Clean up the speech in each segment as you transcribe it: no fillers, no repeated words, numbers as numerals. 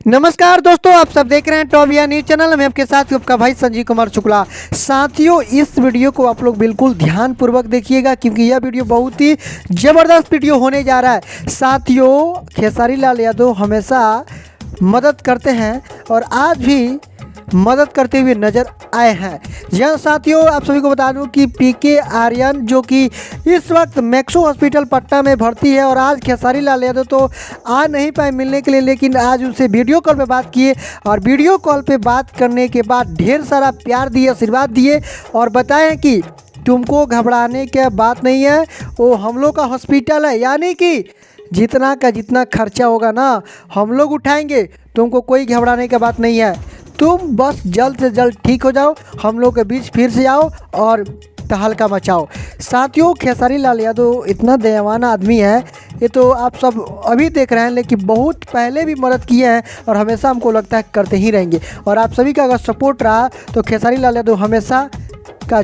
नमस्कार दोस्तों, आप सब देख रहे हैं टॉप या न्यूज चैनल में आपके साथ आपका भाई संजीव कुमार शुक्ला। साथियों, इस वीडियो को आप लोग बिल्कुल ध्यान पूर्वक देखिएगा क्योंकि यह वीडियो बहुत ही ज़बरदस्त वीडियो होने जा रहा है। साथियों, खेसारी लाल यादव हमेशा मदद करते हैं और आज भी मदद करते हुए नजर आए हैं। यह साथियों, आप सभी को बता दूं कि पीके आर्यन जो कि इस वक्त मैक्सो हॉस्पिटल पटना में भर्ती है और आज खेसारी लाल यादव तो आ नहीं पाए मिलने के लिए, लेकिन आज उनसे वीडियो कॉल पे बात किए और वीडियो कॉल पे बात करने के बाद ढेर सारा प्यार दिए, आशीर्वाद दिए और बताएं कि तुमको घबराने की बात नहीं है, वो हम लोग का हॉस्पिटल है, यानी कि जितना का जितना खर्चा होगा ना हम लोग उठाएंगे, तुमको कोई घबराने की बात नहीं है। तुम बस जल्द से जल्द ठीक हो जाओ, हम लोग के बीच फिर से आओ और तहलका मचाओ। साथियों, खेसारी लाल यादव इतना दयावान आदमी है, ये तो आप सब अभी देख रहे हैं, लेकिन बहुत पहले भी मदद किए हैं और हमेशा हमको लगता है करते ही रहेंगे। और आप सभी का अगर सपोर्ट रहा तो खेसारी लाल यादव हमेशा का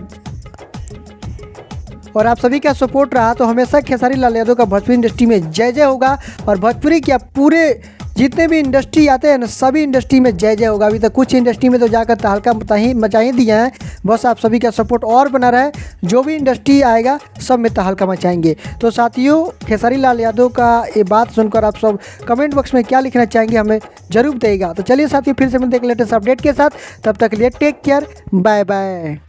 और आप सभी का सपोर्ट रहा तो हमेशा खेसारी लाल यादव का भोजपुरी इंडस्ट्री में जय जय होगा और भोजपुरी क्या पूरे जितने भी इंडस्ट्री आते हैं ना सभी इंडस्ट्री में जय जय होगा। अभी तक कुछ इंडस्ट्री में तो जाकर तहलका मचा ही दिए हैं, बस आप सभी का सपोर्ट और बना रहे, जो भी इंडस्ट्री आएगा सब में तहलका मचाएंगे। तो साथियों, खेसारी लाल यादव का ये बात सुनकर आप सब कमेंट बॉक्स में क्या लिखना चाहेंगे हमें जरूर बताइएगा। तो चलिए साथियों, फिर से मिलते हैं लेटेस्ट अपडेट के साथ, तब तक लिए टेक केयर, बाय बाय।